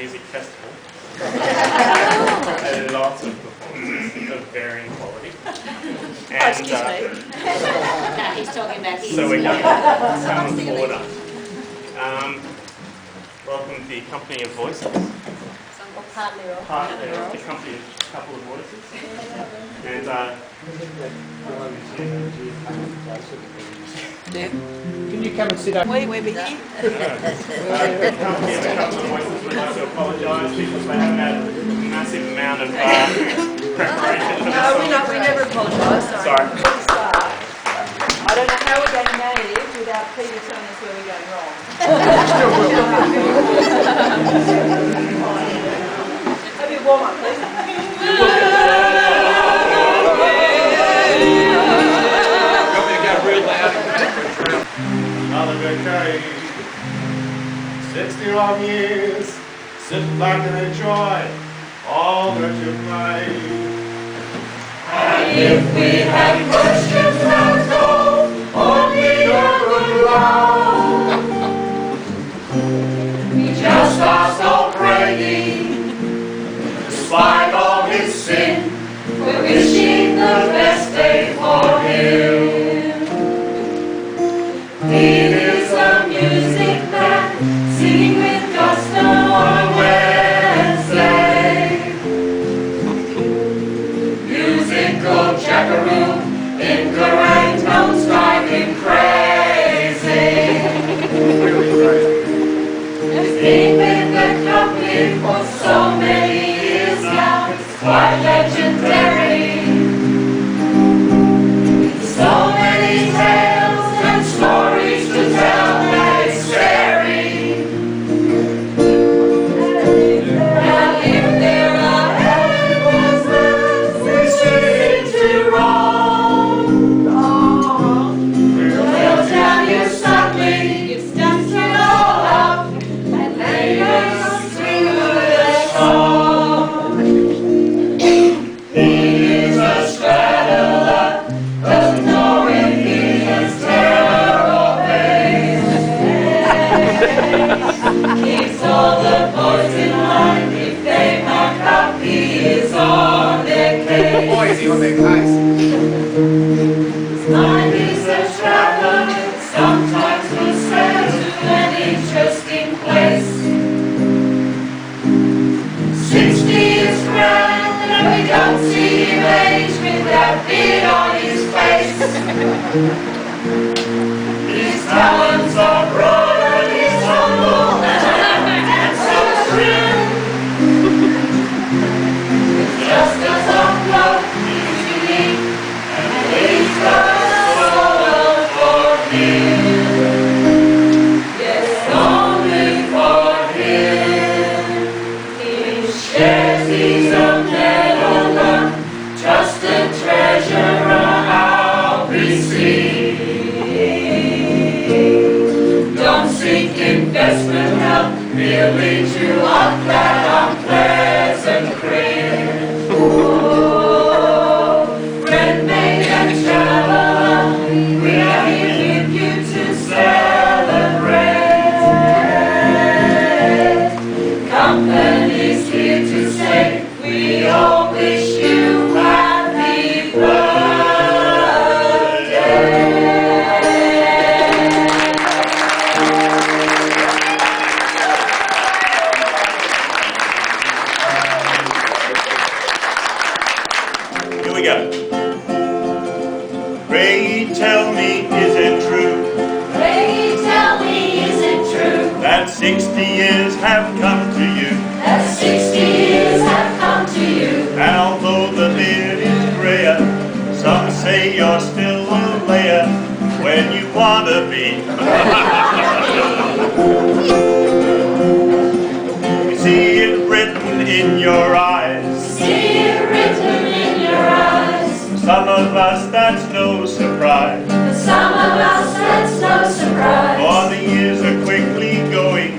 music festival. And lots of performances of varying quality. And, Excuse me. No, he's talking about his. so we're going to some order. Welcome to the Company of Voices. Partly off. Partly off, the Company of Couple of Voices. And Can you come and sit up? We're here. the Company of a Couple of Voices would like to apologise because they haven't had a massive amount of preparation for this. No, we never apologise. Sorry. I don't know how we're going native without Peter telling us where we're going wrong. Have your warm up, please. Real loud. Another good day. 60 long years, sit back and enjoy all that you've made. And if we had questions that go only a good round, we just asked old Brady, despite all his sin, we're wishing the best day for him. He is a music man, singing with gusto on Wednesday. Musical jackaroo in Geraint notes drive him crazy. He's been with the company for so many years now, it's quite legendary. So many tales and stories to tell that it's scary. Now if there are animals we seem to roam, we'll tell you suddenly you've stuck it all up and lay us through the storm. He is a straddler, doesn't know if he is terror or pain. Keeps all the boys in line if they mark up he is on their case. Boy, is he on their case. His mind is a traveller, sometimes will sail to an interesting place. 60 is grand and we don't see him age with that beard on his face. His talents are broad and he's humble and so grim. Just as unloved, he's unique and he's got a soul for him. Yes, only for him. In shares he's a meddler, trusted treasurer I'll be seen. Don't seek investment help, merely to up that unpleasant cream. Oh, friend, mate, and traveler, we are here with you to celebrate. Company's here to say we all wish you happy birthday. Here we go. Pray tell me, is it true Pray tell me, is it true that 60 years have come to you? that 60 years have come to you? And although the beard is grayer, some say you're still a layer when you wanna be. We see it written in your eyes. See it written in your eyes. For some of us that's no surprise. For some of us that's no surprise. For the years are quickly going,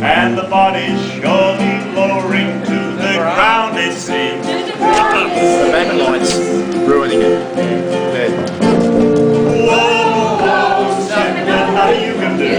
and the body's surely lowering to the ground it seems. To the ground it seems. Backlights ruining it. There. Whoa, whoa, something that you can do.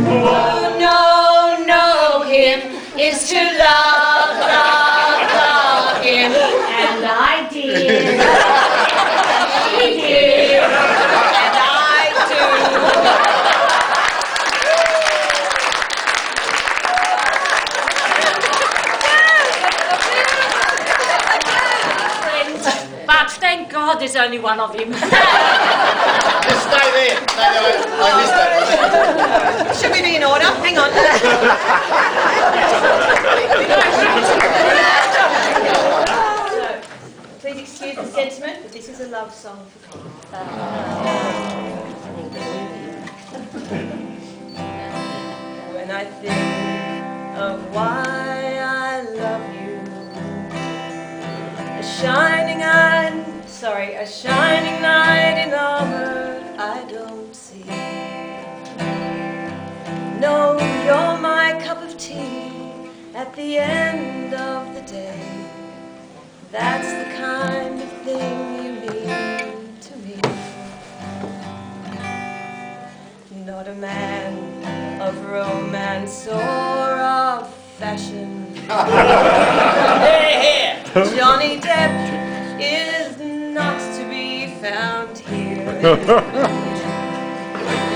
Oh no, no, thank God there's only one of him. Just stay there. I missed that. Should we be in order? Hang on. So, please excuse the sentiment, but this is a love song for Colin. When I think of why I love you, a shining knight in armor I don't see. No, you're my cup of tea at the end of the day. That's the kind of thing you mean to me. Not a man of romance or of fashion. Johnny Depp is not to be found here.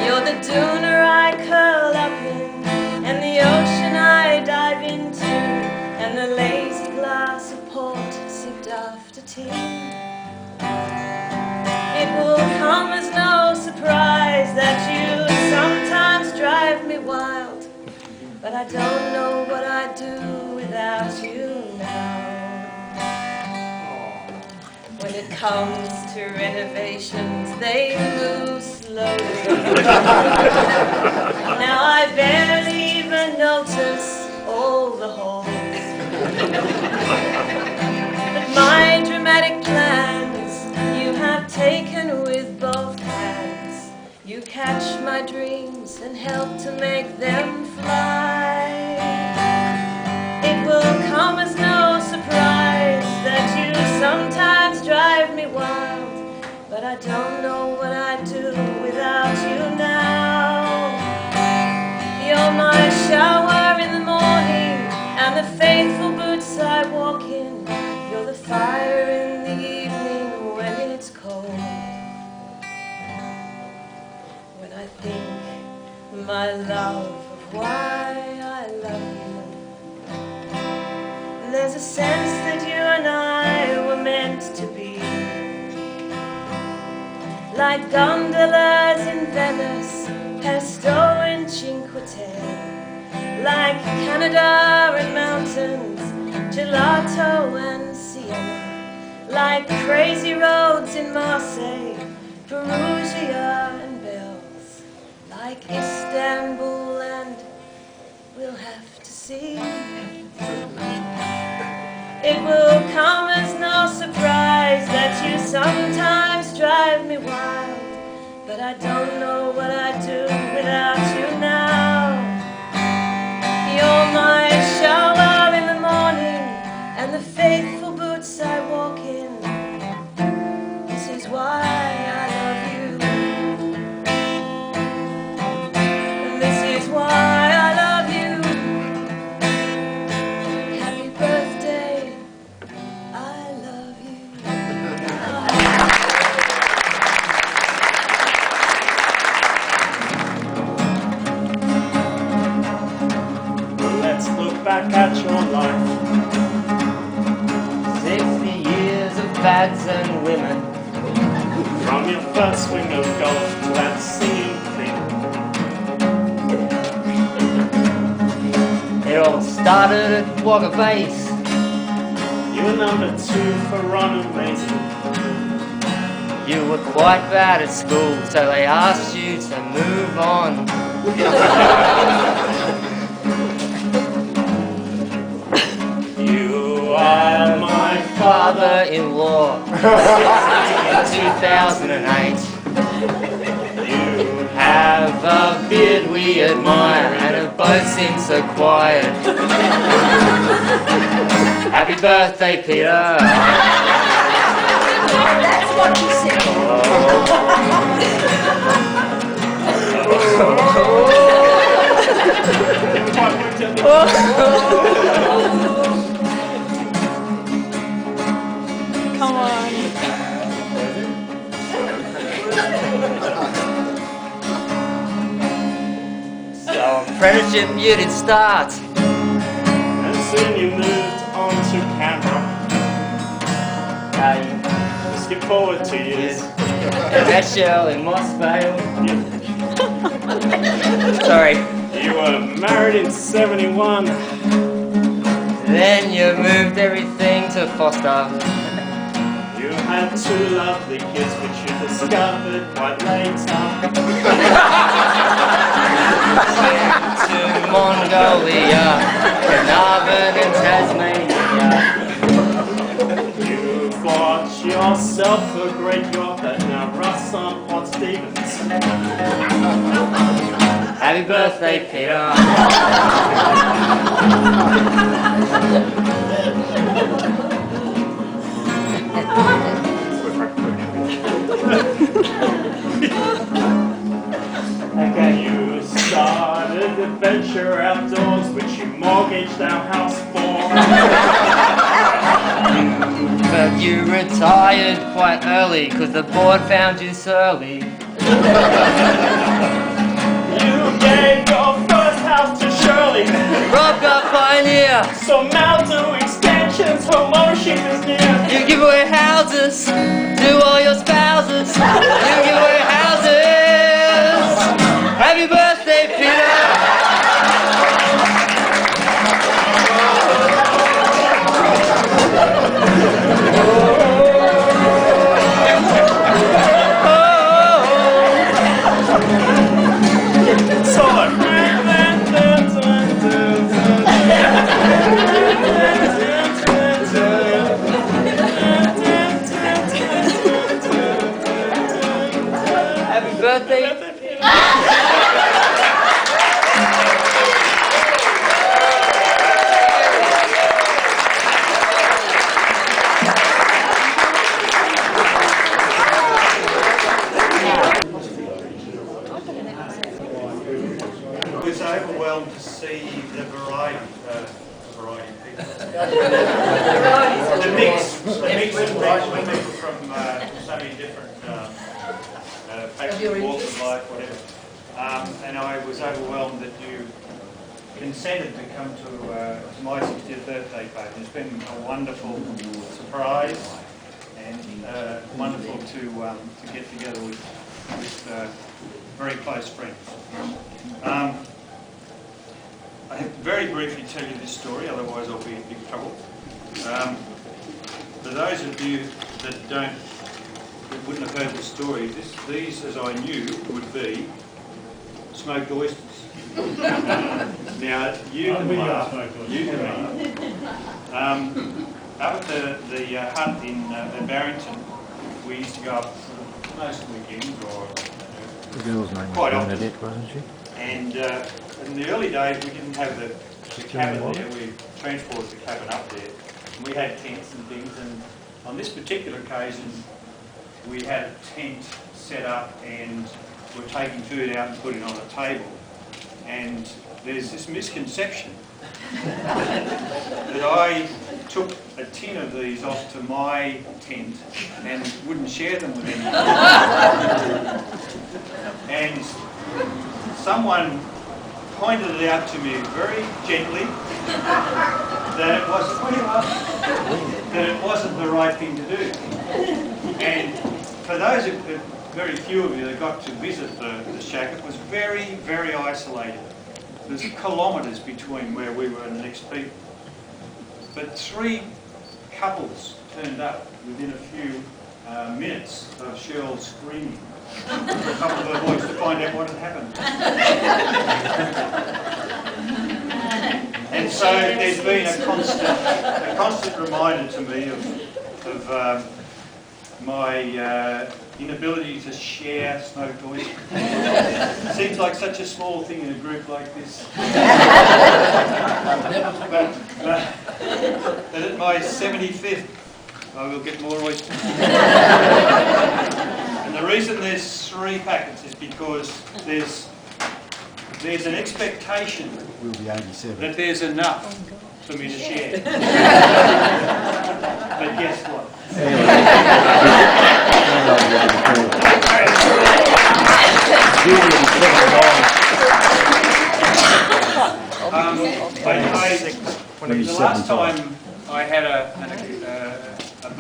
You're the dooner I curl up in, and the ocean I dive into, and the lazy glass of port sipped after tea. It will come as no surprise that you sometimes drive me wild, but I don't know what I'd do without you now. When it comes to renovations, they move slowly. Now I barely even notice all the holes. But my dramatic plans you have taken with both hands. You catch my dreams and help to make them fly. It will come as no surprise that you sometimes drive me wild, but I don't know what I'd do without you now. You're my shower in the morning and the faithful boots I walk in. You're the fire in the evening when it's cold. When I think, my love, of why I love you, there's a sense that you and I were meant to be. Like gondolas in Venice, Pesto in Cinque Terre. Like Canada and mountains, gelato and Siena. Like crazy roads in Marseille, Perugia and bells. Like Istanbul and we'll have to see. It will come as no surprise that you sometimes drive me wild, but I don't know what I'd do without you now. You're my shower in the morning and the faithful boots I walk in. This is why I love you. And this is why I love you. Happy birthday, I love you. Let's look back at your life. 60 years of fads and women. From your first swing of golf to that singing thing. It all started at Wagga Base. You were number 2 for Ron and Maisie. You were quite bad at school, so they asked you to move on. You are my Father-in-law in 2008. You Have a beard we admire and have both seemed so quiet. Happy birthday, Peter. That's what you said. Come on. So apprenticeship you did start. and soon you moved on to camera. You Skip forward 2 years. That Shirley Mossvale. Sorry. You were married in 71. Then you moved everything to Foster. You had 2 lovely kids, which you discovered quite later. To Mongolia, Carnarvon and Tasmania. You bought yourself a great yacht that now rusts on Port Stevens. Happy birthday, Peter. Okay. You started Adventure Outdoors, which you mortgaged our house for. But you retired quite early because the board found you surly. You gave your first house to Shirley. Rob got Pioneer. So Malibu extensions, her motion is near. You give away houses to all your spouses. You give away houses. Happy birthday, Peter. Happy birthday. I was overwhelmed to see the variety of people. The mix of people from so many different walks of life, whatever. And I was overwhelmed that you consented to come to my 60th birthday party. It's been a wonderful surprise and wonderful to get together with very close friends. I very briefly tell you this story, otherwise I'll be in big trouble. For those of you that wouldn't have heard the story, these, as I knew, would be smoked oysters. Now, you can laugh. Up at the hut in Barrington, we used to go up most weekends or The girl's name quite was often. Bernadette, wasn't she? And in the early days, we didn't have the cabin there. We transported the cabin up there. And we had tents and things. And on this particular occasion, we had a tent set up and we're taking food out and putting it on a table. And there's this misconception that I took a tin of these off to my tent and wouldn't share them with anyone. And someone pointed it out to me very gently that it wasn't the right thing to do. And for those very few of you that got to visit the shack, it was very, very isolated. There's kilometres between where we were and the next people. But 3 couples turned up within a few minutes of Cheryl screaming a couple of her boys to find out what had happened. And so there's been a constant reminder to me of my inability to share smoked oysters. Seems like such a small thing in a group like this. But at my 75th, I will get more oysters. And the reason there's 3 packets is because there's an expectation We'll be 87. that there's enough for me to share. But guess what? The last time I had a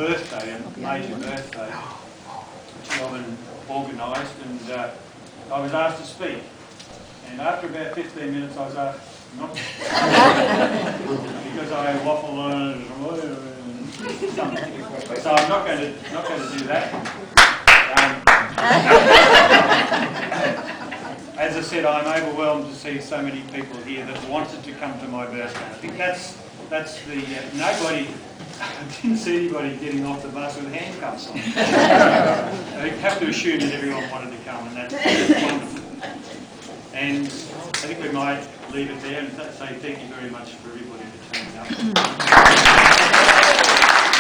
birthday, a major birthday, which Robin organised, and I was asked to speak. And after about 15 minutes, I was asked not to speak because I waffle on something. So I'm not going to do that. As I said, I'm overwhelmed to see so many people here that wanted to come to my birthday. I think that's the nobody. I didn't see anybody getting off the bus with handcuffs on. I have to assume that everyone wanted to come, and that's wonderful. And I think we might leave it there and say thank you very much for everybody for turning up.